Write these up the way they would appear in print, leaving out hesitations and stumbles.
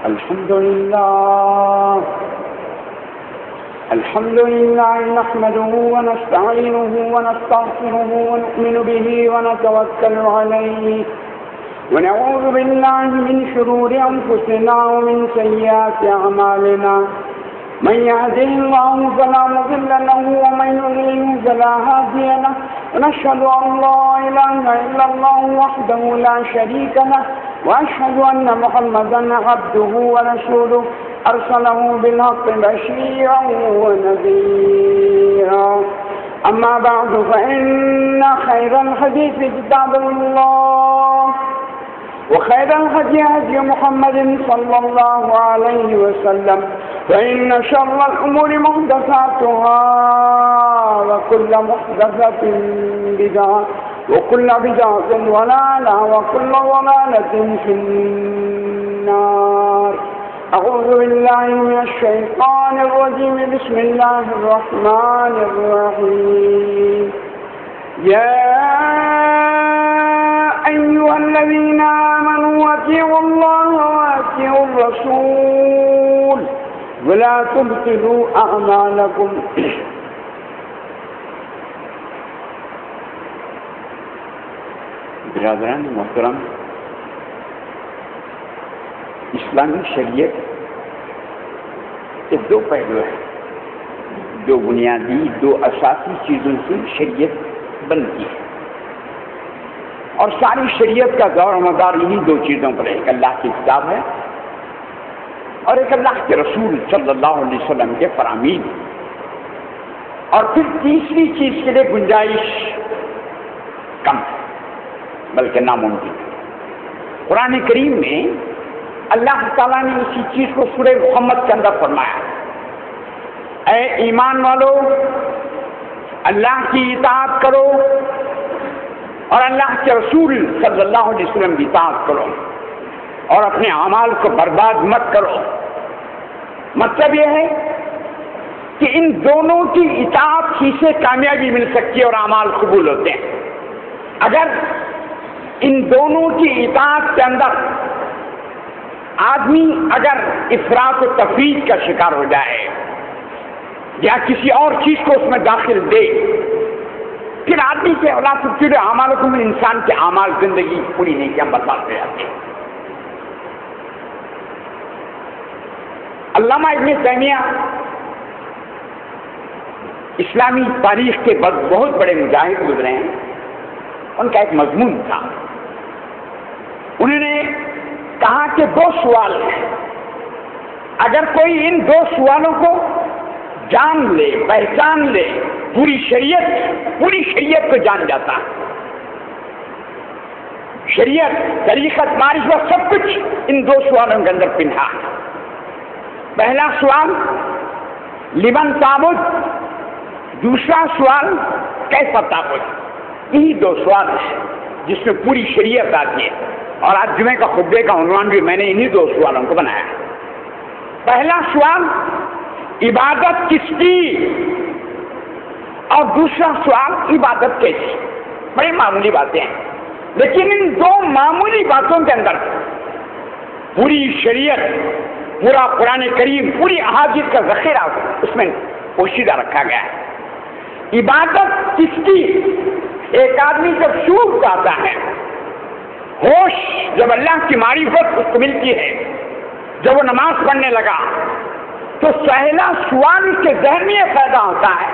الحمد لله نحمده ونستعينه ونستغفره ونؤمن به ونتوكل عليه ونعوذ بالله من شرور أنفسنا ومن سيئات أعمالنا من يهده الله فلا مضل له ومن يضلل فلا هادي له ونشهد أن لا إله إلا الله وحده لا شريك له وأشهد أن محمدا عبده ورسوله أرسله بالحق بشيرا ونذيرا أما بعد فإن خير الحديث كتاب الله وخير الهدي هدي محمد صلى الله عليه وسلم فإن شر الأمور محدثاتها وكل محدثة بدعة وكل بدعة ضلالة وكل ضلالة في النار. أعوذ بالله من الشيطان الرجيم. بسم الله الرحمن الرحيم. يا أيها الذين آمنوا أطيعوا الله وأطيعوا الرسول ولا تبطلوا أعمالكم. برادران محترم، اسلامی شریعت کے دو پہلو ہیں، دو بنیادی، دو اساسی چیزوں سے شریعت بنتی ہے، اور ساری شریعت کا دور و مدار انہی دو چیزوں پر ہے. ایک اللہ کی کتاب ہے اور ایک اللہ کے رسول صلی اللہ علیہ وسلم کے فرامین. اور پھر تیسری چیز کے لیے گنجائش کم ہے، بلکہ ناممکن. قرآن کریم میں اللہ تعالیٰ نے اسی چیز کو سورہ محمد کے اندر فرمایا: اے ایمان والو، اللہ کی اطاعت کرو اور اللہ کے رسول صلی اللہ علیہ وسلم کی اطاعت کرو اور اپنے اعمال کو برباد مت کرو. مطلب یہ ہے کہ ان دونوں کی اطاعت ہی سے کامیابی مل سکتی ہے اور اعمال قبول ہوتے ہیں. اگر ان دونوں کی اطاعت کے اندر آدمی اگر افراط و تفریط کا شکار ہو جائے یا کسی اور چیز کو اس میں داخل دے، پھر آدمی کے اولاد پورے اعمال کو انسان کے اعمال زندگی پوری نہیں کیا برباد ہو جاتے ہیں. علامہ ابن تیمیہ اسلامی تاریخ کے بہت بڑے مجاہد گزرے ہیں. ان کا ایک مضمون تھا، انہوں نے کہا کہ دو سوال ہیں، اگر کوئی ان دو سوالوں کو جان لے، پہچان لے، پوری شریعت کو جان جاتا ہے. شریعت، طریقت، معرفت، سب کچھ ان دو سوالوں کے اندر پنہا ہے. پہلا سوال لمن تعبد، دوسرا سوال کیسا تعبد. یہی دو سوال ہیں جس میں پوری شریعت آتی ہے، اور آج جمعے کا خطبے کا عنوان بھی میں نے انہی دو سوالوں کو بنایا. پہلا سوال عبادت کس کی، اور دوسرا سوال عبادت کیسی. بڑی معمولی باتیں ہیں، لیکن ان دو معمولی باتوں کے اندر پوری شریعت، پورا قرآن کریم، پوری احادیث کا ذخیرہ اس میں پوشیدہ رکھا گیا ہے. عبادت کس کی؟ ایک آدمی جب شعور پاتا ہے، ہوش جب اللہ کی معرفت اس کو ملتی ہے، جب وہ نماز پڑھنے لگا، تو پہلا سوال اس کے ذہن میں یہ پیدا ہوتا ہے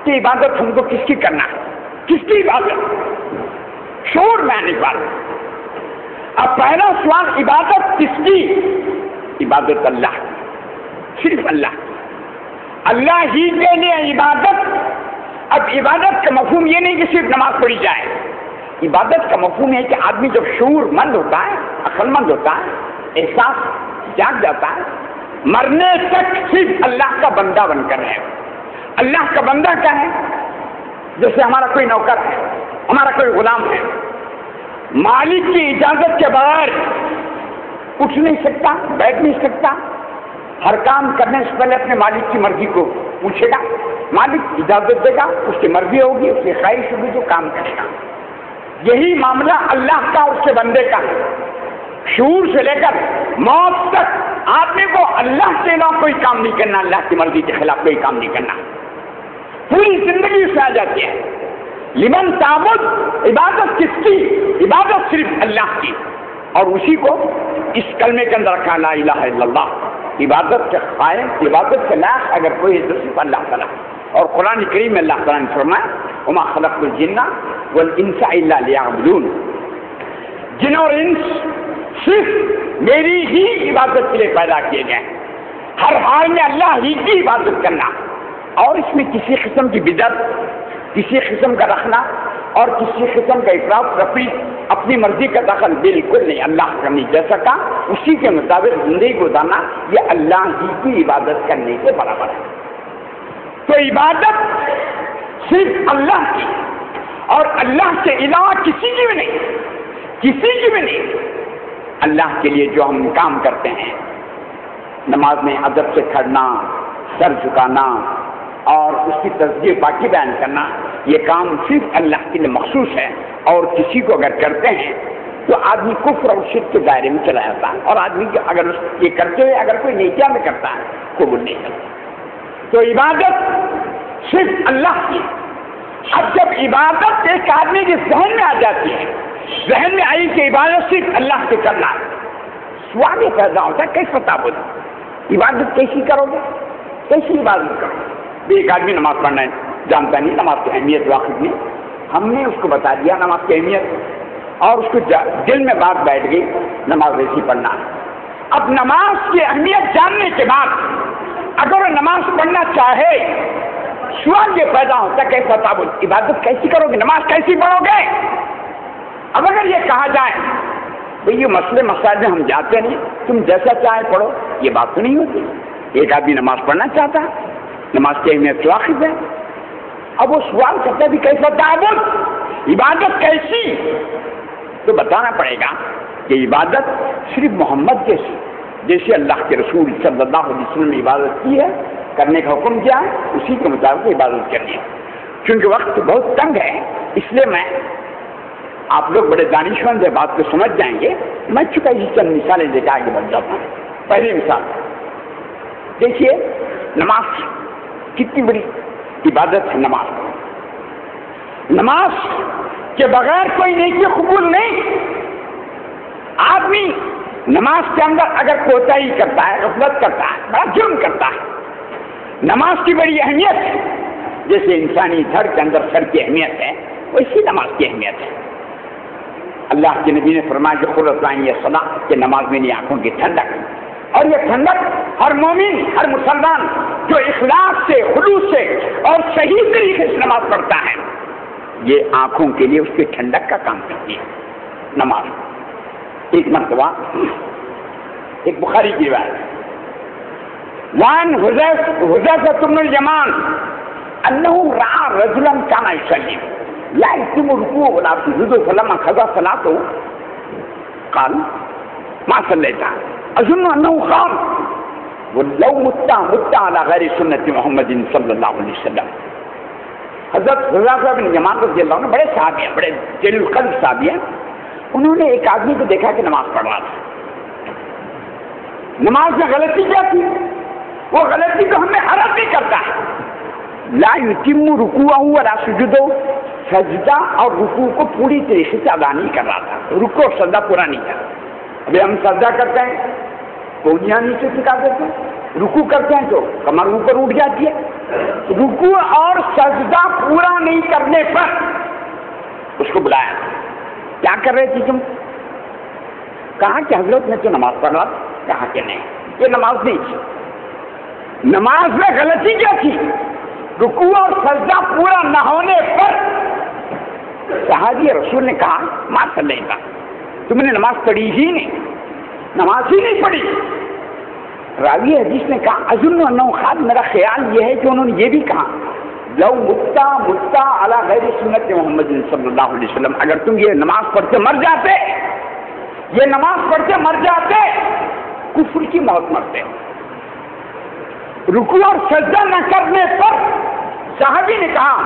کہ عبادت ہم کو کس کی کرنا ہے، کس کی عبادت. شعور میں آنے کے بعد اب پہلا سوال عبادت کس کی؟ عبادت اللہ، صرف اللہ، اللہ ہی کے لیے عبادت. اب عبادت کا مفہوم یہ نہیں کہ صرف نماز پڑھی جائے. عبادت کا مفہوم ہے کہ آدمی جب شعور مند ہوتا ہے، عقل مند ہوتا ہے، احساس جاگ جاتا ہے، مرنے تک صرف اللہ کا بندہ بن کر رہے. اللہ کا بندہ کیا ہے؟ جیسے ہمارا کوئی نوکر ہے، ہمارا کوئی غلام ہے، مالک کی اجازت کے بغیر اٹھ نہیں سکتا، بیٹھ نہیں سکتا، ہر کام کرنے سے پہلے اپنے مالک کی مرضی کو پوچھے گا، مالک اجازت دے گا، اس کی مرضی ہوگی، اس کی خواہش ہوگی تو کام کرے گا. یہی معاملہ اللہ کا اس کے بندے کا ہے. شعور سے لے کر موت تک آدمی کو اللہ کے علاوہ کوئی کام نہیں کرنا، اللہ کی مرضی کے خلاف کوئی کام نہیں کرنا، پوری زندگی اس میں آ جاتی ہے۔ لمن تعبد، عبادت کس کی؟ عبادت صرف اللہ کی، اور اسی کو اس کلمے کے اندر رکھا لا الہ الا اللہ۔ عبادت کے قائم، عبادت کے لائق اگر کوئی ہے تو صرف اللہ تعالیٰ۔ اور قرآن کریم میں اللہ تعالیٰ نے فرمایا وما خلقت الجن والانس الا لیعبدون، جن اور انس صرف میری ہی عبادت کے لیے پیدا کیے گئے، ہر حال میں اللہ ہی کی عبادت کرنا، اور اس میں کسی قسم کی بدعت، کسی قسم کا رکھنا اور کسی قسم کا افراط تفریط، اپنی مرضی کا دخل بالکل نہیں۔ اللہ کا نہیں جیسا کا اسی کے مطابق زندگی گزارنا، یہ اللہ ہی کی عبادت کرنے کے برابر ہے۔ تو عبادت صرف اللہ کی، اور اللہ کے علاوہ کسی کی بھی نہیں، کسی کی بھی نہیں۔ اللہ کے لیے جو ہم کام کرتے ہیں، نماز میں ادب سے کھڑنا، سر جھکانا اور اس کی تصدیق باقی بیان کرنا، یہ کام صرف اللہ کے لیے مخصوص ہے، اور کسی کو اگر کرتے ہیں تو آدمی کفر اور شرک کے دائرے میں چلا جاتا ہے، اور آدمی اگر یہ کرتے ہوئے اگر کوئی نیکیاں میں کرتا ہے قبول نہیں کرتا۔ تو عبادت صرف اللہ کی۔ اب جب عبادت ایک آدمی کے ذہن میں آ جاتی ہے، ذہن میں آئی کہ عبادت صرف اللہ سے کرنا، سوال یہ پیدا ہوتا ہے کیسے پتا بولے عبادت کیسی کرو گے، کیسی عبادت کرو گے؟ ایک آدمی نماز پڑھنا ہے جانتا نہیں، نماز کی اہمیت واقف نہیں، ہم نے اس کو بتا دیا نماز کی اہمیت، اور اس کو دل میں بات بیٹھ گئی نماز ایسی پڑھنا ہے۔ اب نماز کی اہمیت جاننے کے بعد اگر وہ نماز پڑھنا چاہے، سوال یہ پیدا ہوتا ہے کہ بتا بول عبادت کیسی کرو گے، نماز کیسی پڑھو گے؟ اب اگر یہ کہا جائے بھئی یہ مسئلے مسائل میں ہم جاتے نہیں، تم جیسا چاہے پڑھو، یہ بات تو نہیں ہوتی۔ ایک آدمی نماز پڑھنا چاہتا ہے، نماز کی اہمیت سے واقف ہے، اب وہ سوال کرتا ہے بھی کیسا تعبد، عبادت کیسی؟ تو بتانا پڑے گا کہ عبادت صرف محمد جیسے اللہ کے رسول صلی اللہ علیہ وسلم نے عبادت کی ہے، کرنے کا حکم کیا ہے، اسی کے مطابق عبادت کرنی ہے۔ چونکہ وقت بہت تنگ ہے، اس لیے میں آپ لوگ بڑے دانشمند بات کو سمجھ جائیں گے، میں چکا یہ چند مثالیں دے کے آگے بڑھ جاتا ہوں۔ پہلی مثال دیکھیے، نماز کتنی بڑی عبادت ہے۔ نماز کے بغیر کوئی نیکی قبول نہیں۔ آدمی نماز کے اندر اگر کوتاہی کرتا ہے، غفلت کرتا ہے، بڑا جرم کرتا ہے۔ نماز کی بڑی اہمیت ہے، جیسے انسانی دھڑ کے اندر سر کی اہمیت ہے، ویسی نماز کی اہمیت ہے۔ اللہ کے نبی نے فرمایا کہ قرۃ عین یہ صلاۃ، کہ نماز میں نہیں آنکھوں کی ٹھنڈک، اور یہ ٹھنڈک ہر مومن، ہر مسلمان جو اخلاص سے، خلوص سے اور صحیح طریقے سے نماز پڑھتا ہے، یہ آنکھوں کے لیے اس کی ٹھنڈک کا کام کرتی ہے نماز۔ ایک مرتبہ ایک بخاری کی روایت، وعن حذیفہ بن الیمان انه راى رجلا كان يصلي لا يتم ركوعه ولا سجوده فلما قضى صلاته قال ما صليت اظن انه قام ولو مت على غير سنة محمد صلی اللہ علیہ وسلم۔ حضرت حذیفہ بن الیمان رضی اللہ عنہ بڑے صحابی ہیں، بڑے جلیل القدر صحابی ہیں۔ انہوں نے ایک آدمی کو دیکھا کہ نماز پڑھ رہا تھا، نماز میں غلطی کیا تھی؟ وہ غلطی تو ہمیں ہر آدمی کرتا ہے، لا یتم رکوعہ ولا سجودہ، سجدہ اور رکوع کو پوری طریقے سے ادا نہیں کر رہا تھا، رکوع اور سجدہ پورا نہیں کر رہا۔ ابھی ہم سجدہ کرتے ہیں کونیاں نیچے سکھا دیتے ہیں، رکوع کرتے ہیں تو کمر اوپر اٹھ جاتی ہے۔ رکوع اور سجدہ پورا نہیں کرنے پر اس کو بلایا، کیا کر رہے تھے تم؟ کہا کہ حضرت میں تو نماز پڑھ رہا تھا۔ کہا کہ نہیں، یہ نماز نہیں تھی، نماز میں غلطی کیا تھی؟ رکوع اور سجدہ پورا نہ ہونے پر صحابی رسول نے کہا ما صلیت، تم نے نماز پڑھی ہی نہیں، نماز ہی نہیں پڑھی۔ راوی حدیث نے کہا اظن انہ قال، میرا خیال یہ ہے کہ انہوں نے یہ بھی کہا لو متا علی غیر سنت محمد صلی اللہ علیہ وسلم، اگر تم یہ نماز پڑھتے مر جاتے، یہ نماز پڑھتے مر جاتے، کفر کی موت مرتے۔ رکوع اور سجدہ نہ کرنے پر صحابی نے کہا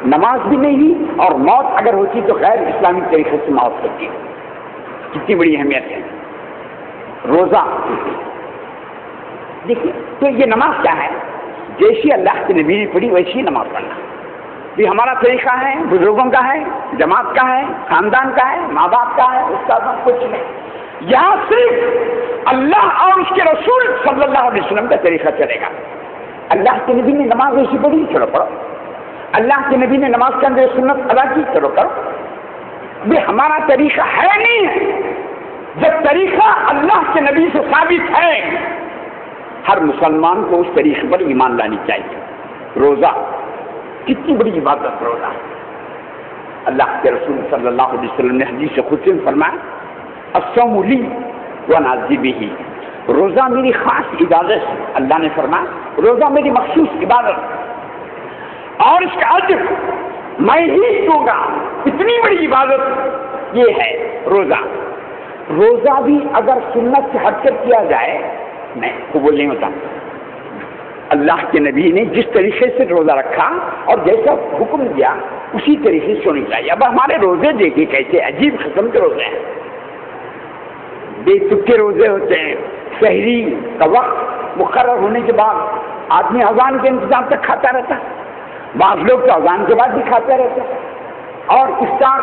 نماز بھی نہیں ہوئی، اور موت اگر ہوتی تو غیر اسلامی طریقے سے موت ہوتی۔ کتنی بڑی اہمیت ہے۔ روزہ دیکھیے تو یہ نماز کیا ہے؟ جیسی اللہ کے نبی نے پڑھی ویسی نماز پڑھنا. یہ ہمارا طریقہ ہے، بزرگوں کا ہے، جماعت کا ہے، خاندان کا ہے، ماں باپ کا ہے، اس کا کچھ نہیں. یہاں صرف اللہ اور اس کے رسول صلی اللہ علیہ وسلم کا طریقہ چلے گا. اللہ کے نبی نے نماز ویسی پڑھی، چلو پڑھو. اللہ کے نبی نے نماز کے اندر سنت ادا کی، چلو کرو. یہ ہمارا طریقہ ہے نہیں ہے. جب طریقہ اللہ کے نبی سے ثابت ہے، ہر مسلمان کو اس طریقے پر ایمان لانی چاہیے. روزہ کتنی بڑی عبادت روزہ. اللہ کے رسول صلی اللہ علیہ وسلم نے حدیث قدسی میں فرمایا الصوم لی وانا اجزی بہ. روزہ میری خاص عبادت ہے. اللہ نے فرمایا روزہ میری مخصوص عبادت اور اس کا اجر میں ہی دوں گا. اتنی بڑی عبادت یہ ہے روزہ. روزہ بھی اگر سنت سے ہٹ کر کیا جائے نہیں قبول نہیں ہوتا. اللہ کے نبی نے جس طریقے سے روزہ رکھا اور جیسا حکم دیا اسی طریقے سے ہونے چاہیے. اب ہمارے روزے دیکھے کیسے عجیب قسم کے روزے ہیں. بے تکے روزے ہوتے ہیں. سحری کا وقت مقرر ہونے کے بعد آدمی اذان کے انتظام تک کھاتا رہتا. بعض لوگ تو اذان کے بعد بھی کھاتے رہتے. اور افطار